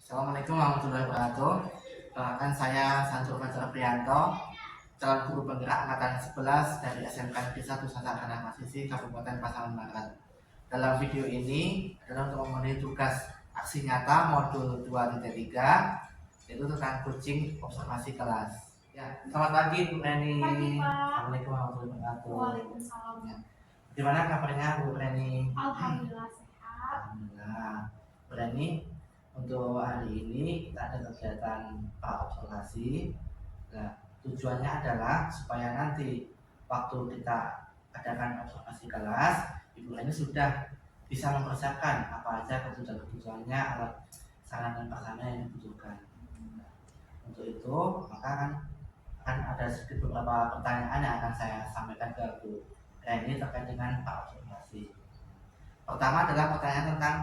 Assalamualaikum warahmatullahi wabarakatuh. Perkenalkan saya Sanjur Fajar Prianto, calon guru penggerak angkatan 11 dari SMK Negeri 1 Sasana Masisi Kabupaten Pasaman Barat. Dalam video ini adalah untuk memenuhi tugas aksi nyata modul 2.3, yaitu tentang coaching observasi kelas. Ya, selamat pagi Bu Reni. Pagi, Pak. Assalamualaikum warahmatullahi wabarakatuh. Waalaikumsalam. Ya. Gimana kabarnya Bu Reni? Alhamdulillah sehat. Alhamdulillah. Bu Reni, untuk hari ini kita ada kegiatan observasi. Nah, tujuannya adalah supaya nanti waktu kita adakan observasi kelas, Ibu Reni sudah bisa mempersiapkan apa aja kebutuhannya, alat sarana dan prasarana yang dibutuhkan. Nah, untuk itu maka akan ada sedikit beberapa pertanyaan yang akan saya sampaikan ke Bu Reni terkait dengan observasi. Pertama adalah pertanyaan tentang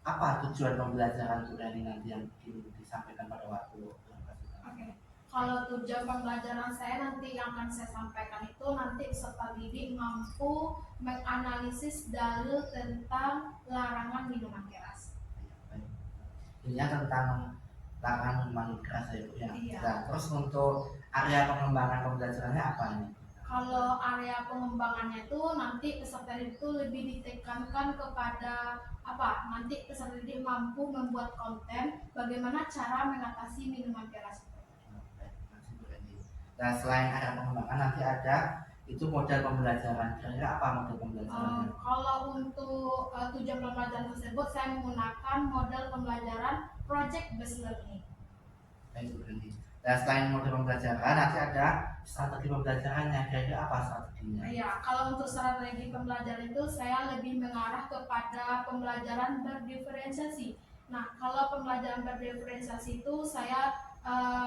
apa tujuan pembelajaran Bu Reni nanti yang ingin disampaikan pada waktu observasi. Oke. Kalau tujuan pembelajaran saya nanti yang akan saya sampaikan itu nanti peserta didik mampu menganalisis dalil tentang larangan minuman keras. Ini tentang larangan minuman keras ya Bu ya. Iya. Nah, terus untuk area pengembangan pembelajarannya apa ini? Kalau area pengembangannya itu nanti peserta didik itu lebih ditekankan kepada apa? Nanti peserta didik mampu membuat konten bagaimana cara mengatasi minuman keras. Nah, selain area pengembangan nanti ada itu model pembelajaran. Kira-kira apa model pembelajarannya? Kalau untuk tujuan pembelajaran tersebut saya menggunakan model pembelajaran project based learning. Baik Bu Reni. Nah, selain model pembelajaran nanti ada strategi pembelajarannya. Kira-kira apa strateginya? Iya, kalau untuk strategi pembelajaran itu saya lebih mengarah kepada pembelajaran berdiferensiasi. Nah, kalau pembelajaran berdiferensiasi itu saya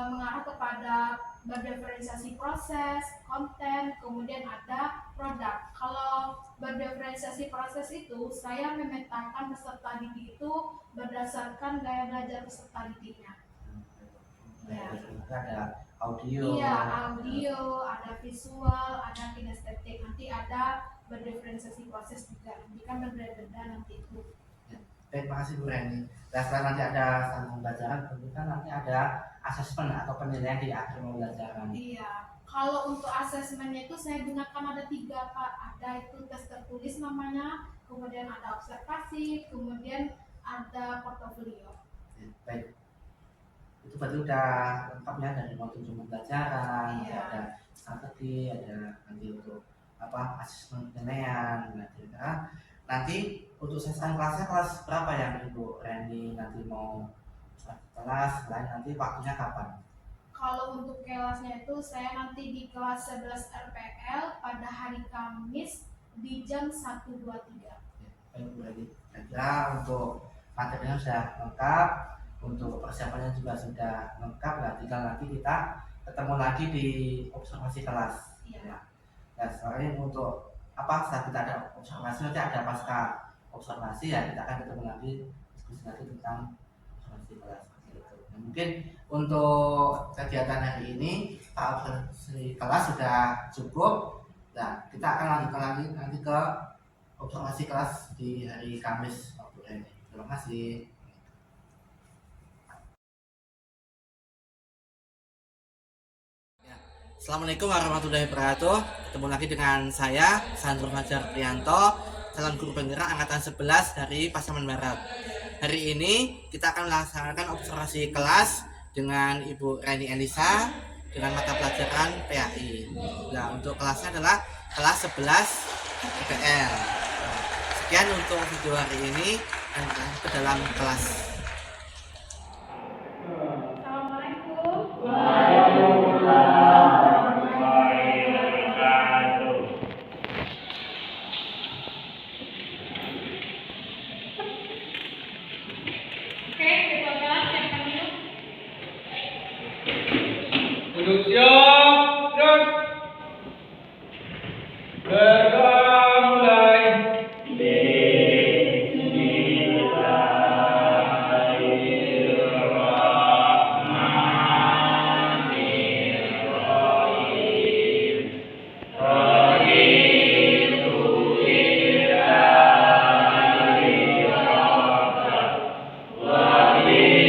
mengarah kepada berdiferensiasi proses, konten, kemudian ada produk. Kalau berdiferensiasi proses itu saya memetakan peserta didik itu berdasarkan gaya belajar peserta didiknya. Ya. Ada audio. Iya, audio, ada visual, ada kinestetik. Nanti ada berdiferensiasi proses juga. Nanti kan berbeda-beda nanti itu. Ya. Baik, makasih Bu Reni. Dan setelah nanti ada standar pembelajaran, tentu kan nanti ada asesmen atau penilaian di akhir pembelajaran. Iya. Kalau untuk asesmennya itu saya gunakan ada 3 Pak. Ada itu tes tertulis namanya, kemudian ada observasi, kemudian ada portofolio. Ya, baik. Itu berarti udah lengkap ya dari modul pembelajaran, Iya. ada strategi, ada nanti untuk apa asesmen penilaian. Nah, kira-kira nanti untuk sasaran kelasnya kelas berapa yang Ibu Reni nanti mau kelas, lain nanti waktunya kapan? Kalau untuk kelasnya itu saya nanti di kelas 11 RPL pada hari Kamis di jam 1.23. Ya, baik Bu Reni. Kira-kira untuk materinya sudah lengkap, untuk persiapannya juga sudah lengkap. Nah, tinggal nanti kita ketemu lagi di observasi kelas. Iya. Ya. Nah, sekarang untuk apa? Setelah kita ada observasi, nanti ada pasca observasi ya kita akan ketemu lagi diskusi lagi tentang observasi kelas. Nah, mungkin untuk kegiatan hari ini observasi kelas sudah cukup. Nah, kita akan lanjutkan lagi nanti ke observasi kelas di hari Kamis waktu ini. Terima kasih. Assalamualaikum warahmatullahi wabarakatuh. Ketemu lagi dengan saya Sanjur Fajar Prianto, calon guru penggerak angkatan 11 dari Pasaman Barat. Hari ini kita akan melaksanakan observasi kelas dengan Ibu Reni Elisa dengan mata pelajaran PAI. Nah, untuk kelasnya adalah kelas 11 IPL. Sekian untuk video hari ini dan ke dalam kelas. Assalamualaikum. Oke, ketua kelas siapkan dulu. Duduk siap, dan berdoa mulai. Amin.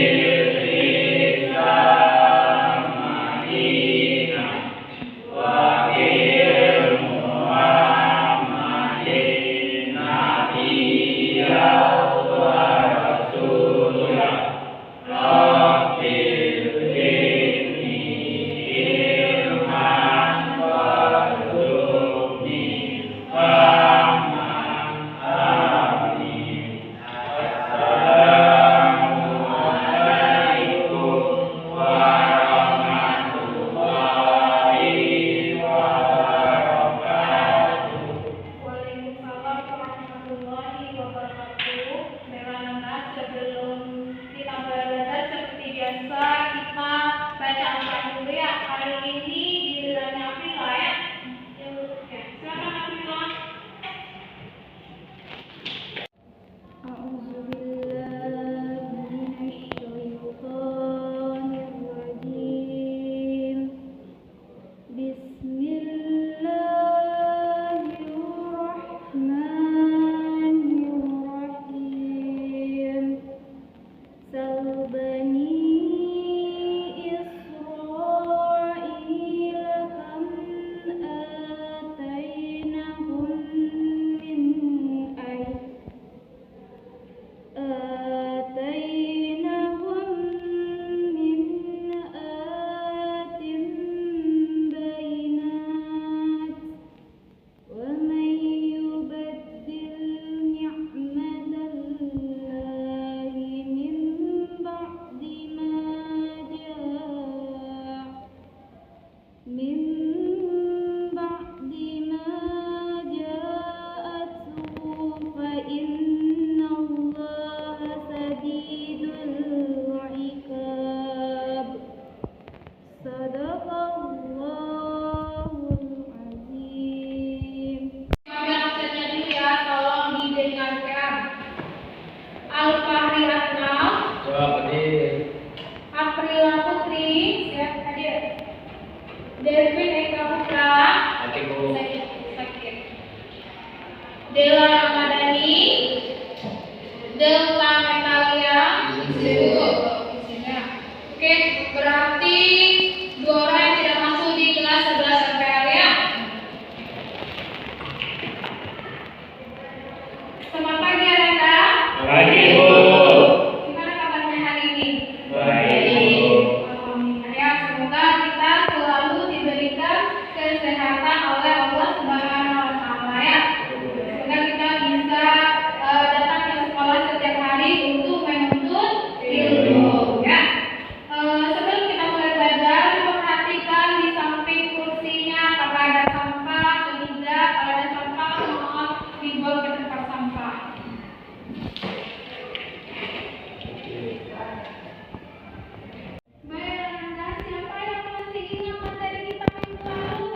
Devin Eka Putra, Dela Ramadhani, Dela Metalia, Oke, berarti dua orang yang tidak masuk di kelas 11 MPL ya. Selamat pagi Anda. Pagi, Bu. Gimana kabarnya hari ini? Baik. Alhamdulillah ya, semoga kita selalu diberikan kesehatan oleh Allah Subhanahu wa Ta'ala ya. Semoga kita bisa datang ke sekolah setiap hari untuk menuntut ilmu ya. Sebelum kita mulai belajar, perhatikan di samping kursinya apakah ada sampah atau tidak. Kalau ada sampah, mohon dibuang ke tempat sampah. Baik, Anda siapa yang masih ingat materi kita minggu lalu?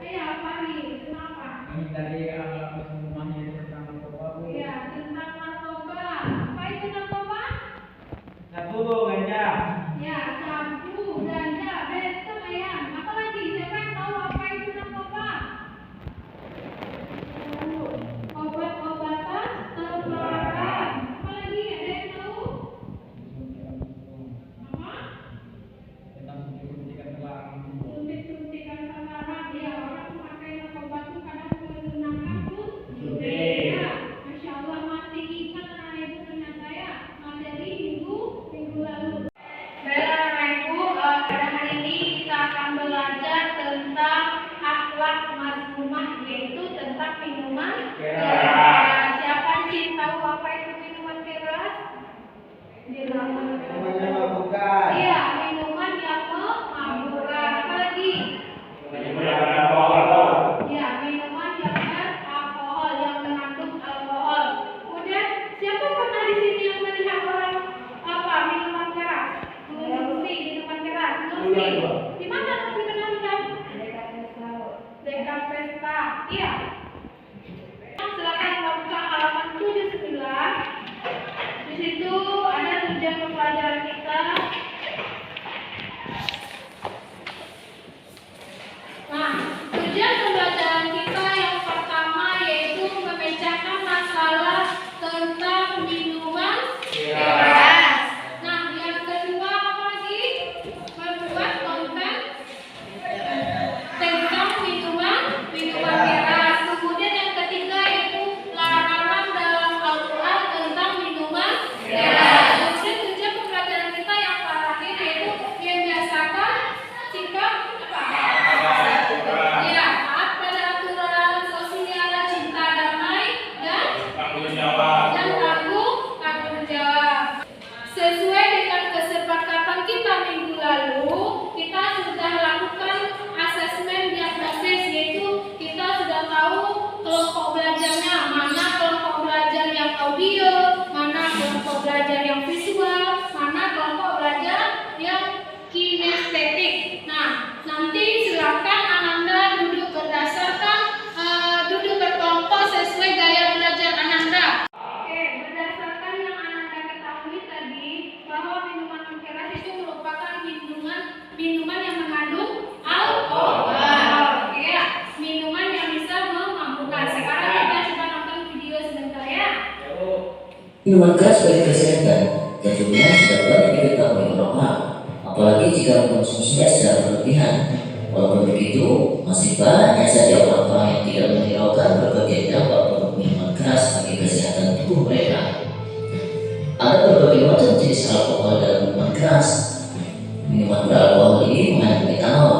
Ayo, Fahri, kenapa? Ya, tentang narkoba. Apa itu narkoba? Ya, sabu, ganja, betul ya. Apa lagi? Siapa yang tahu apa itu narkoba? Obat-obatan terlarang. Apa lagi? Ada yang tahu? Apa? Suntik-suntikan terlarang. Ya, orang memakai narkoba itu kadang menggunakan suntik. Ya, Masya Allah masih ingat anak ibu ternyata ya materi minggu lalu. Baiklah anak ibu, pada hari ini kita akan belajar tentang akhlak mazmumah, yaitu tentang minuman keras. Siapa sih tahu apa itu minuman keras? Iya, minuman yang memabukkan. Apa lagi? Ya, minuman yang beralkohol, yang mengandung alkohol. Kemudian, siapa pernah di sini yang melihat orang minuman keras? Mengonsumsi minuman keras. Di mana masih pernah lihat? Dekat pesta. Iya. Silakan membuka halaman 79. Di situ ada tujuan pembelajaran kita. Nah, tujuan pembelajaran kita yang pertama yaitu memecahkan masalah tentang minuman keras. Nah, yang kedua apa lagi? Membuat konten tentang minuman keras. Kemudian yang ketiga yaitu larangan dalam Al-Quran tentang minuman keras. Kemudian tujuan pembelajaran kita yang terakhir yaitu membiasakan sikap ya, taat pada aturan sosial, cinta damai dan tanggung jawab. Sesuai dengan kesepakatan kita minggu lalu, kita sudah lakukan asesmen diagnosis, yaitu kita sudah tahu kelompok belajarnya, mana kelompok belajar yang audio, mana kelompok belajar yang visual, mana kelompok belajar yang kinestetik. Nah, nanti silakan Ananda duduk berdasarkan duduk berkelompok sesuai gaya belajar Ananda. Oke, berdasarkan yang Ananda ketahui tadi bahwa minuman keras itu merupakan minuman yang mengandung alkohol. Oke ya, minuman yang bisa memabukkan. Sekarang kita coba nonton video sebentar ya. Minuman keras bagi kesehatan Tentunya sudah banyak diketahui orang-orang, apalagi jika mengkonsumsinya secara berlebihan. Walaupun begitu, masih banyak saja orang-orang yang tidak menghiraukan berbagai dampak produk minuman keras bagi kesehatan tubuh mereka. Ada berbagai macam jenis alkohol dalam minuman keras. Minuman beralkohol ini mengandung etanol.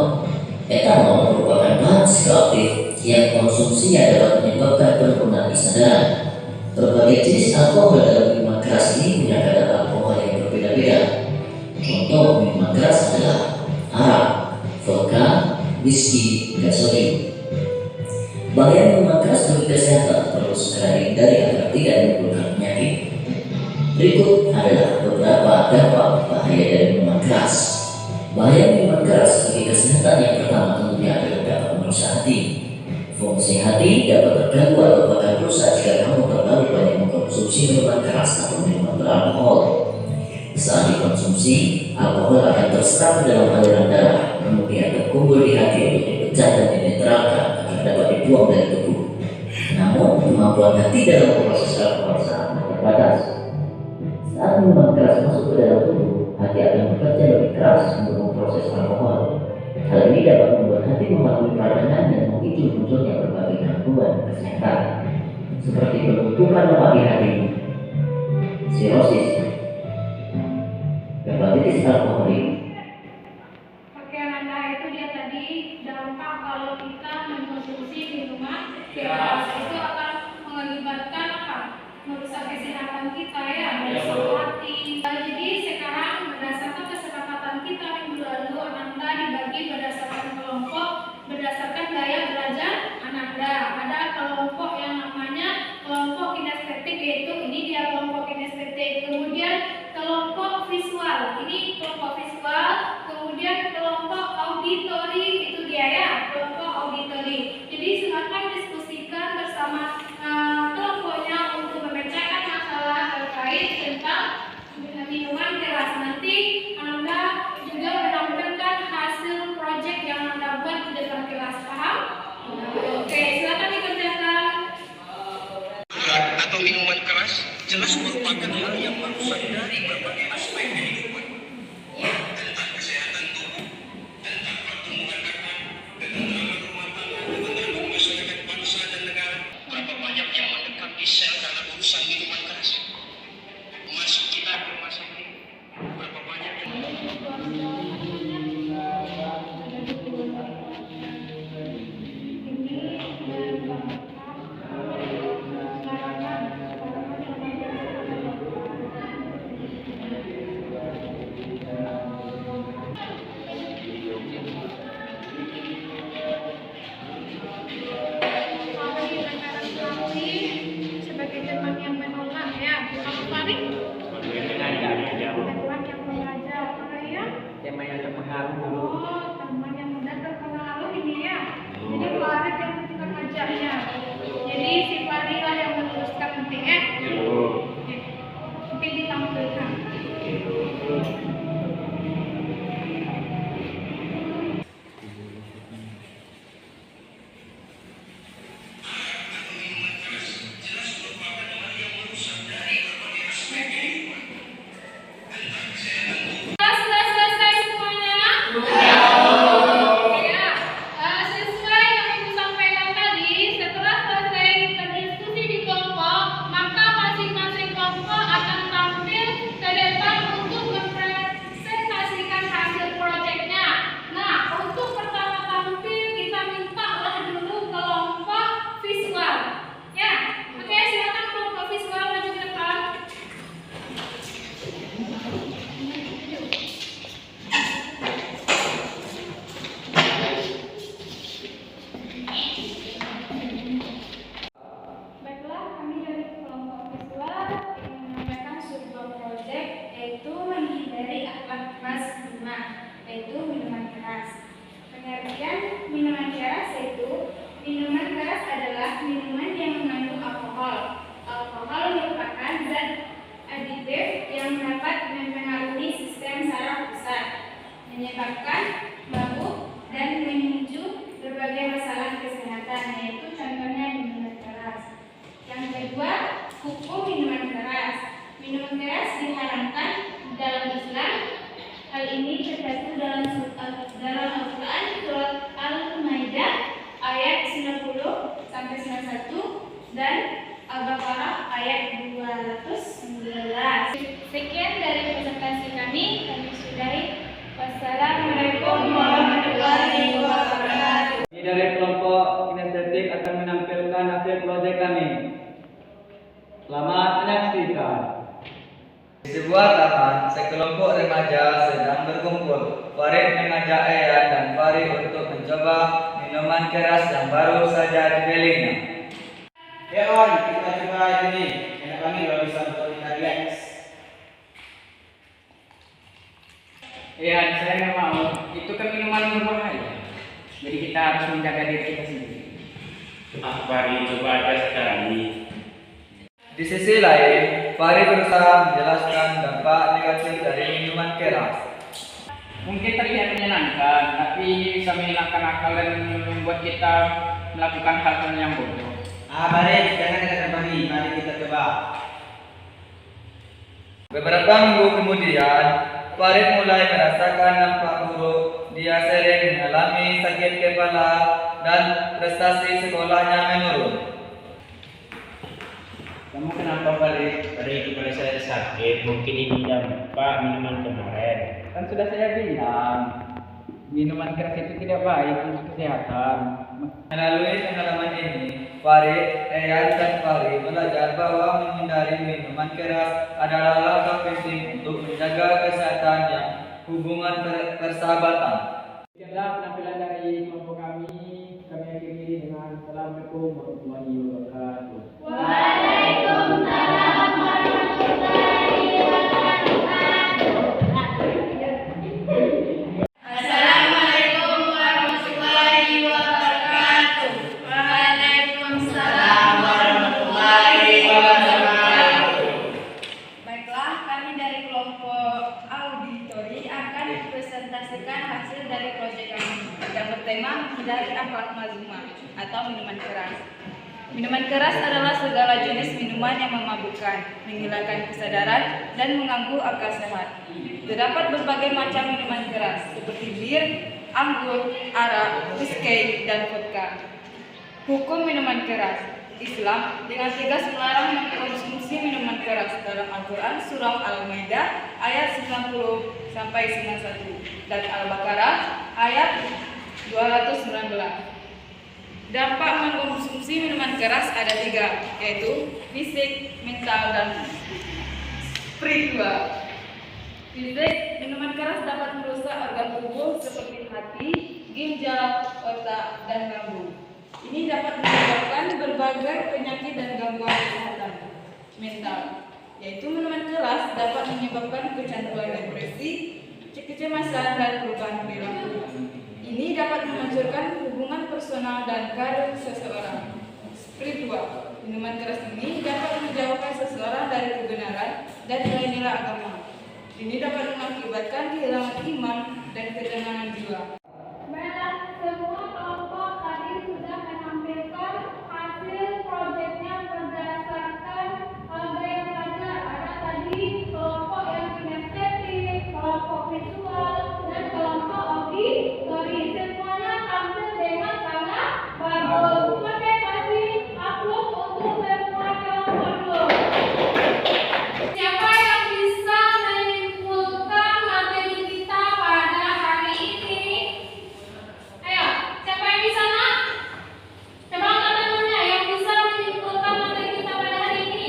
Etanol merupakan bahan psikoaktif yang konsumsinya dapat menyebabkan penurunan kesadaran. Berbagai jenis alkohol dalam minuman keras ini punya kadar alkohol yang berbeda-beda. Contoh minuman keras adalah arak, vodka, whisky, gasoil. Bahaya minuman keras bagi kesehatan perlu segera dihindari agar tidak menimbulkan penyakit. Berikut adalah beberapa dampak bahaya dari minuman keras. Bahaya minuman keras bagi kesehatan yang pertama tentunya adalah dapat merusak hati. Fungsi hati dapat terganggu atau bahkan rusak jika kamu terlalu banyak mengkonsumsi minuman keras atau minuman beralkohol. Saat dikonsumsi, alkohol akan terserap ke dalam aliran darah, kemudian terkumpul di hati untuk dipecah dan dinetralkan agar dapat dibuang dari tubuh. Namun, kemampuan hati dalam proses alkohol sangat terbatas. Saat minuman keras masuk ke dalam tubuh, hati akan bekerja lebih keras untuk memproses alkohol. Hal ini dapat membuat hati mengalami peradangan dan memicu munculnya berbagai gangguan kesehatan, seperti penumpukan lemak di hati, sirosis, hepatitis alkoholik. Oke, Nanda, itu dia tadi dampak kalau kita mengkonsumsi minuman keras. Itu akan mengakibatkan apa? Merusak kesehatan kita ya, merusak hati. Jadi sekarang berdasarkan kesepakatan kita minggu lalu, Ananda dibagi berdasarkan kelompok, berdasarkan daya belajar Ananda. Ada kelompok yang namanya kelompok kinestetik, yaitu ini dia kelompok kinestetik. Kemudian kelompok visual, ini kelompok visual. Kemudian kelompok auditori, itu dia ya, kelompok auditori. Jadi silakan diskusikan bersama kelompoknya untuk memecahkan masalah terkait tentang minuman keras. Nanti Anda juga menampilkan hasil proyek yang Anda buat di depan kelas, paham? Oke, silakan dikerjakan. Atau minuman keras jelas merupakan hal yang merusak dari berbagai aspek kehidupan, tentang kesehatan tubuh, tentang pertumbuhan akal, ketentraman rumah tangga, ketentraman masyarakat bangsa dan negara. Berapa banyak yang mendekat di sel karena urusan minuman keras? Masuk kita ke rumah sakit, berapa banyak yang belakangan, sekelompok remaja sedang berkumpul. Farid mengajak Eyan dan Farid untuk mencoba minuman keras yang baru saja dibelinya. On, kita coba ini. Enak banget kalau bisa untuk kita relax. Ya, saya nggak mau. Itu kan minuman berbahaya. Jadi kita harus menjaga diri kita sendiri. Mari coba aja sekali. Di sisi lain, Farid berusaha menjelaskan dampak negatif dari minuman keras. Mungkin terlihat menyenangkan, tapi bisa menghilangkan akal dan membuat kita melakukan hal-hal yang bodoh. Mari, jangan kita terbagi. Mari kita coba. Beberapa minggu kemudian, Farid mulai merasakan dampak buruk. Dia sering mengalami sakit kepala dan prestasi sekolahnya menurun. Kamu kenapa Farid? Hari kemarin saya sakit, mungkin ini dampak minuman kemarin. Kan sudah saya bilang, minuman keras itu tidak baik untuk kesehatan. Melalui pengalaman ini, Farid, Eyan, dan Farid belajar bahwa menghindari minuman keras adalah langkah penting untuk menjaga kesehatan yang hubungan persahabatan. Sekianlah penampilan dari kelompok kami. Kami akhiri dengan Assalamualaikum warahmatullahi wabarakatuh. Assalamualaikum warahmatullahi wabarakatuh. Waalaikumsalam warahmatullahi wabarakatuh. Baiklah, kami dari kelompok auditori akan presentasikan hasil dari proyek kami yang bertema menghindari akhlak mazmumah atau minuman keras. Minuman keras adalah segala jenis minuman yang memabukkan, menghilangkan kesadaran, dan mengganggu akal sehat. Terdapat berbagai macam minuman keras seperti bir, anggur, arak, whisky, dan vodka. Hukum minuman keras. Islam dengan tegas melarang mengkonsumsi minuman keras dalam Al-Quran surah Al-Maidah ayat 90 sampai 91 dan Al-Baqarah ayat 219. Dampak mengkonsumsi minuman keras ada 3, yaitu fisik, mental, dan spiritual. Fisik, minuman keras dapat merusak organ tubuh seperti hati, ginjal, otak, dan lambung. Ini dapat menyebabkan berbagai penyakit dan gangguan kesehatan mental, yaitu minuman keras dapat menyebabkan kecanduan depresi, kecemasan, dan perubahan perilaku. Ini dapat menghancurkan hubungan personal dan karir seseorang. Spiritual, minuman keras ini dapat menjauhkan seseorang dari kebenaran dan nilai-nilai agama. Ini dapat mengakibatkan kehilangan iman dan ketenangan jiwa. Baiklah, semua kelompok tadi sudah menampilkan hasil proyeknya berdasarkan gaya belajar. Ada tadi kelompok yang kinestetik, kelompok visual, dan kelompok auditori. Semuanya tampil dengan sangat bagus. Oke, kasih aplaus untuk semua kelompok. Siapa yang bisa menyimpulkan materi kita pada hari ini? Ayo, siapa yang bisa nak? Coba angkat tangannya yang bisa menyimpulkan materi kita pada hari ini.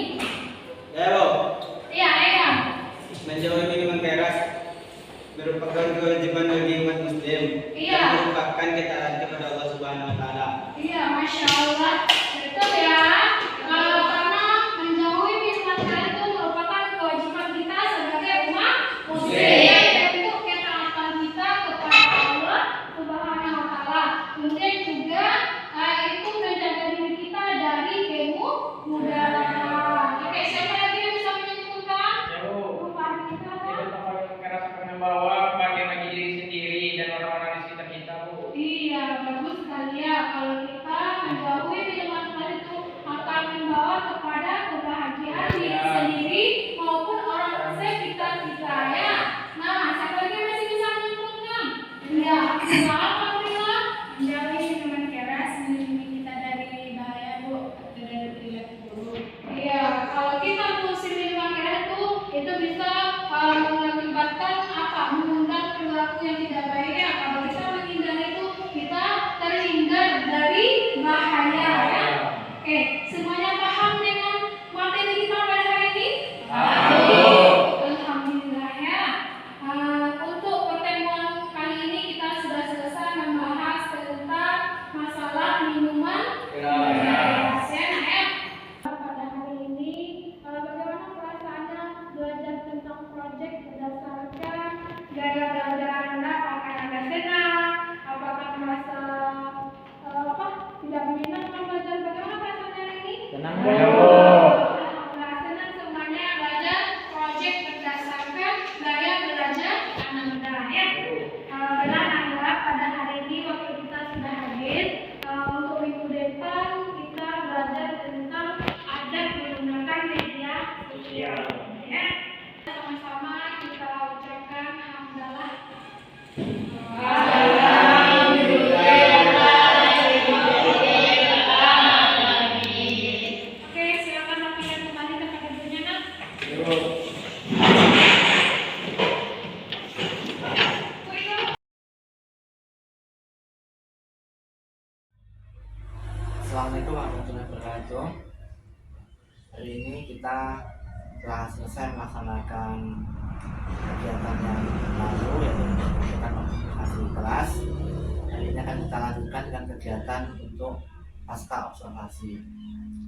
Ayo, Iya, iya. menjauhi minuman keras merupakan kewajiban bagi umat Muslim. Iya. Dan merupakan ketaatan kepada Allah Subhanahu Wa Taala. Iya, masya Allah. Betul ya. Karena menjauhi minuman keras itu merupakan kewajiban kita sebagai umat Muslim. Untuk ketaatan kita kepada Allah Subhanahu Wa Taala. Kemudian juga itu menjaga diri kita dari kemudahan. Oke, siapa lagi yang bisa menyimpulkan? Minuman keras akan membawa bagi diri sendiri dan orang-orang di sekitar kita, Bu. Iya, bagus sekali ya. Kalau kita menjauhi minuman keras itu akan membawa kepada kebahagiaan diri sendiri maupun orang sekitar kita ya. Nah, siapa lagi yang masih bisa menyimpulkan? Iya, alhamdulillah. Menjauhi minuman keras melindungi kita dari bahaya, Bu, atau dari perilaku buruk. Iya, kalau kita konsumsi minuman keras itu bisa mengakibatkan apa? Mengundang perilaku yang tidak baik ya. Kalau kita menghindari itu, kita terhindar dari bahaya ya. Oke, semuanya paham dengan materi kita pada hari ini? Alhamdulillah. Oke, silakan rapikan kembali tempat duduknya, Nak. Assalamualaikum warahmatullahi wabarakatuh. Hari ini kita telah selesai melaksanakan kegiatan yang lalu, yaitu kegiatan observasi kelas. Hari ini akan kita lanjutkan dengan kegiatan untuk pasca observasi.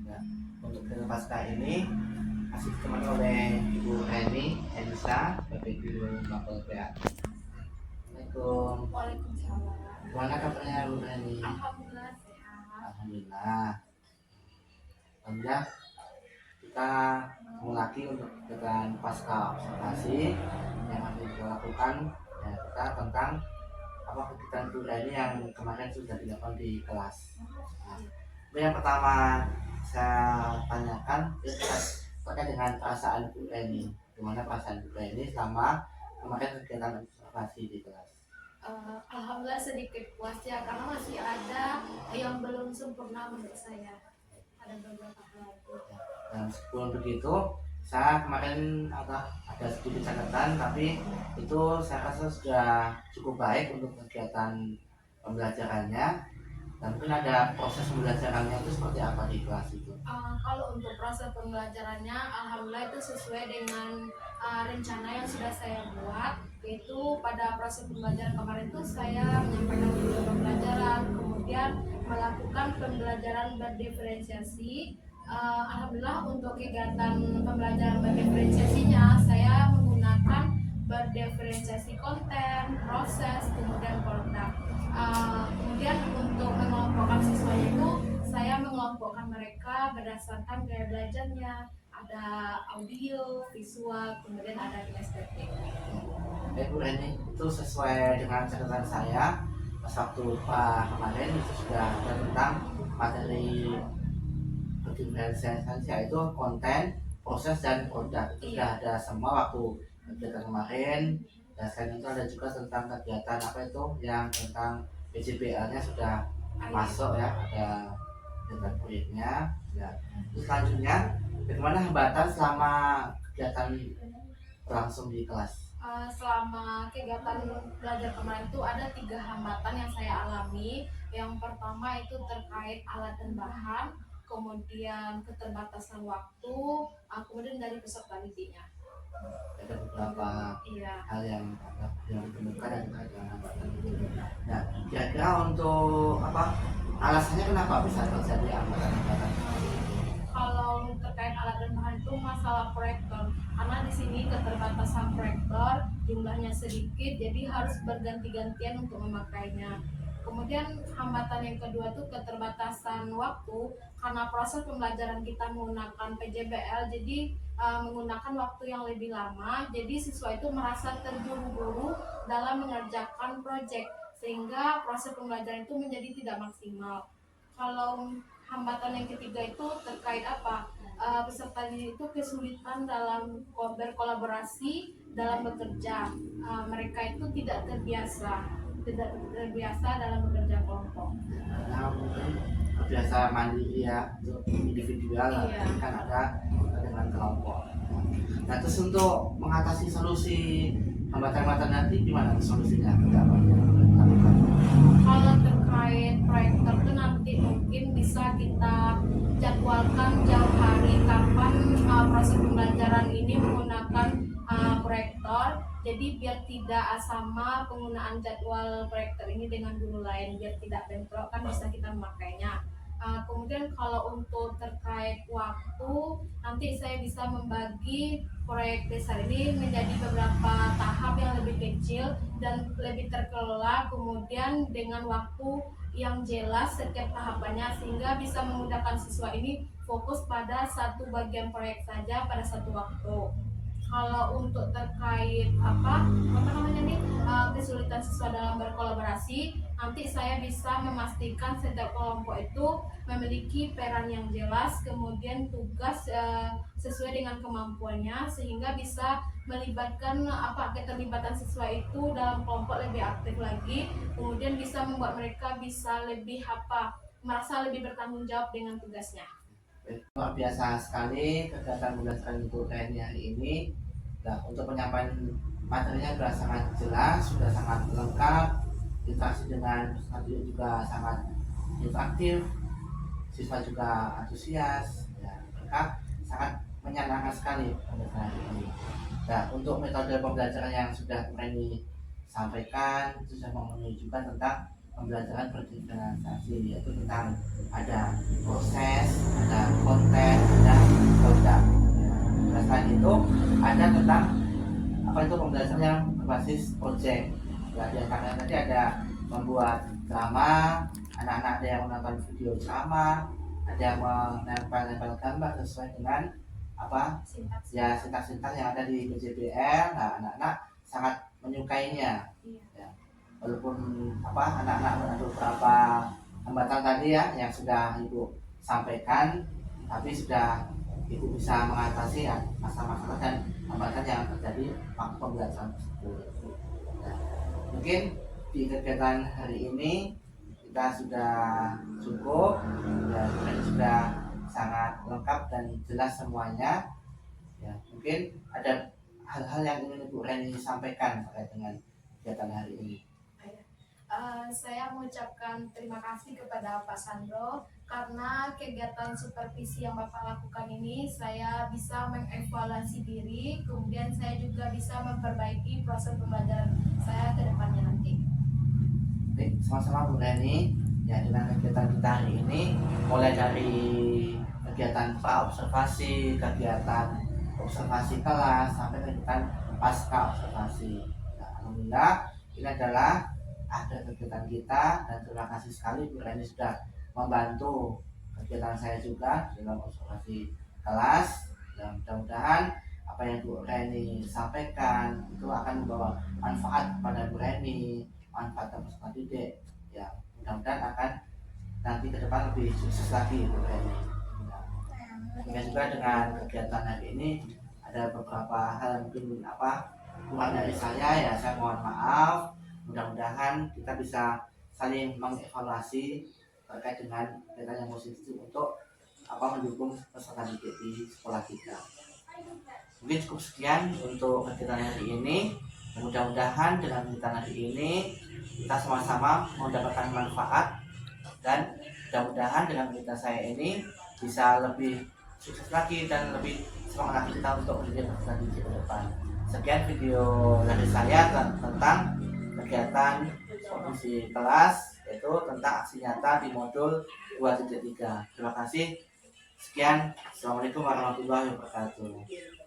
Nah, untuk kegiatan pasca ini masih ditemani oleh Ibu Reni Elisa, Bapak Guru Mapolda. Assalamualaikum. Waalaikumsalam. Gimana kabarnya Bu Reni? Alhamdulillah sehat. Alhamdulillah. Alhamdulillah kita mulai lagi untuk kegiatan pasca observasi yang akan kita lakukan, ya, kita tentang apa kegiatan Bu Reni yang kemarin sudah dilakukan di kelas. Nah, yang pertama saya tanyakan terkait dengan perasaan Bu Reni. Gimana perasaan Bu Reni selama kemarin kegiatan observasi di kelas? Alhamdulillah sedikit puas ya, karena masih ada yang belum sempurna menurut saya. Ada beberapa hal lagi. Dan sebelum begitu, saya kemarin ada sedikit catatan, tapi itu saya rasa sudah cukup baik untuk kegiatan pembelajarannya. Dan mungkin ada proses pembelajarannya itu seperti apa di kelas itu? Kalau untuk proses pembelajarannya, alhamdulillah itu sesuai dengan rencana yang sudah saya buat. Yaitu pada proses pembelajaran kemarin itu saya menyampaikan tujuan pembelajaran, kemudian melakukan pembelajaran berdiferensiasi. Alhamdulillah untuk kegiatan pembelajaran berdiferensiasinya saya menggunakan berdiferensiasi konten, proses, kemudian produk. Kemudian untuk mengelompokkan siswa itu saya mengelompokkan mereka berdasarkan gaya belajarnya. Ada audio, visual, kemudian ada kinestetik. Bu Reni, itu sesuai dengan catatan saya pas waktu kemarin itu sudah ada tentang materi diferensiasi, yaitu konten, proses, dan produk. Itu sudah ada semua waktu kegiatan kemarin. Dan selain itu ada juga tentang kegiatan apa itu yang tentang PJBL-nya sudah masuk ya, ada kegiatan proyeknya. Ya. Terus selanjutnya, bagaimana hambatan selama kegiatan berlangsung di kelas? Selama kegiatan belajar kemarin itu ada 3 hambatan yang saya alami. Yang pertama itu terkait alat dan bahan, kemudian keterbatasan waktu, kemudian dari peserta didiknya. Ada beberapa hal yang ditemukan dan ada hambatan itu. Nah, kira-kira untuk apa alasannya kenapa bisa terjadi hambatan-hambatan? Kalau terkait alat dan bahan itu masalah proyektor, karena di sini keterbatasan proyektor jumlahnya sedikit, jadi harus berganti-gantian untuk memakainya. Kemudian hambatan yang kedua itu keterbatasan waktu, karena proses pembelajaran kita menggunakan PJBL, jadi menggunakan waktu yang lebih lama, jadi siswa itu merasa terburu-buru dalam mengerjakan proyek, sehingga proses pembelajaran itu menjadi tidak maksimal. Kalau hambatan yang ketiga itu terkait apa? Peserta didik itu kesulitan dalam berkolaborasi dalam bekerja. Mereka itu tidak terbiasa dalam bekerja kelompok. Nah, mungkin terbiasa mandiri ya, untuk individual, Iya. kan ada dengan kelompok. Nah, terus untuk mengatasi solusi hambatan-hambatan nanti gimana solusinya? Kalau terkait proyektor itu nanti mungkin bisa kita jadwalkan jauh hari kapan proses pembelajaran ini menggunakan proyektor. Jadi biar tidak sama penggunaan jadwal proyektor ini dengan guru lain, biar tidak bentrok kan bisa kita memakainya. Kemudian kalau untuk terkait waktu, nanti saya bisa membagi proyek besar ini menjadi beberapa tahap yang lebih kecil dan lebih terkelola, kemudian dengan waktu yang jelas setiap tahapannya, sehingga bisa memudahkan siswa ini fokus pada satu bagian proyek saja pada satu waktu. Kalau untuk terkait kesulitan siswa dalam berkolaborasi, nanti saya bisa memastikan setiap kelompok itu memiliki peran yang jelas, kemudian tugas sesuai dengan kemampuannya, sehingga bisa melibatkan keterlibatan siswa itu dalam kelompok lebih aktif lagi, kemudian bisa membuat mereka bisa lebih merasa lebih bertanggung jawab dengan tugasnya. Luar biasa sekali kegiatan belajar untuk TNI hari ini. Nah, untuk penyampaian materinya sudah sangat jelas, sudah sangat lengkap, interaksi dengan peserta juga sangat interaktif, siswa juga antusias, ya, mereka sangat menyenangkan sekali pembelajaran hari ini. Nah, untuk metode pembelajaran yang sudah Reni sampaikan itu sudah memenuhi juga tentang pembelajaran berdiferensiasi, yaitu tentang ada proses, ada konten, ada produk. Nah, selain itu ada tentang itu pembelajaran yang berbasis project. Ya, di antaranya tadi ada membuat drama, anak-anak ada yang menonton video drama, ada yang menempel-nempel gambar sesuai dengan sintaks yang ada di PJBL. Nah, anak-anak sangat menyukainya. Ya. Walaupun anak-anak ada beberapa hambatan tadi ya yang sudah Ibu sampaikan, tapi sudah Ibu bisa mengatasi masalah-masalah dan hambatan yang terjadi waktu pembelajaran tersebut. Nah, mungkin di kegiatan hari ini kita sudah cukup, dan sudah sangat lengkap dan jelas semuanya. Ya, mungkin ada hal-hal yang ingin Ibu Reni sampaikan terkait dengan kegiatan hari ini. Saya mengucapkan terima kasih kepada Pak Sandro karena kegiatan supervisi yang Bapak lakukan ini saya bisa mengevaluasi diri, kemudian saya juga bisa memperbaiki proses pembelajaran saya ke depannya nanti. Baik, sama-sama Bu Reni. Ya, dengan kegiatan kita hari ini, mulai dari kegiatan pra-observasi, kegiatan observasi kelas, sampai kegiatan pasca observasi. Nah, alhamdulillah ini adalah akhir kegiatan kita, dan terima kasih sekali Bu Reni sudah membantu kegiatan saya juga dalam observasi kelas. Dan mudah-mudahan apa yang Bu Reni sampaikan itu akan membawa manfaat pada Bu Reni, manfaat pada peserta didik. Ya, mudah-mudahan akan nanti ke depan lebih sukses lagi Bu Reni. Nah, juga dengan kegiatan hari ini ada beberapa hal mungkin kurang dari saya, ya saya mohon maaf. Mudah-mudahan kita bisa saling mengevaluasi terkait dengan kegiatan yang positif untuk mendukung peserta didik di sekolah kita. Mungkin cukup sekian untuk kegiatan hari ini. Mudah-mudahan dengan kegiatan hari ini kita sama-sama mendapatkan manfaat, dan mudah-mudahan dengan kegiatan saya ini bisa lebih sukses lagi dan lebih semangat lagi kita untuk mendidik peserta didik ke depan. Sekian video dari saya tentang kegiatan supervisi kelas, yaitu tentang aksi nyata di modul 2.3. Terima kasih. Sekian. Assalamualaikum warahmatullahi wabarakatuh.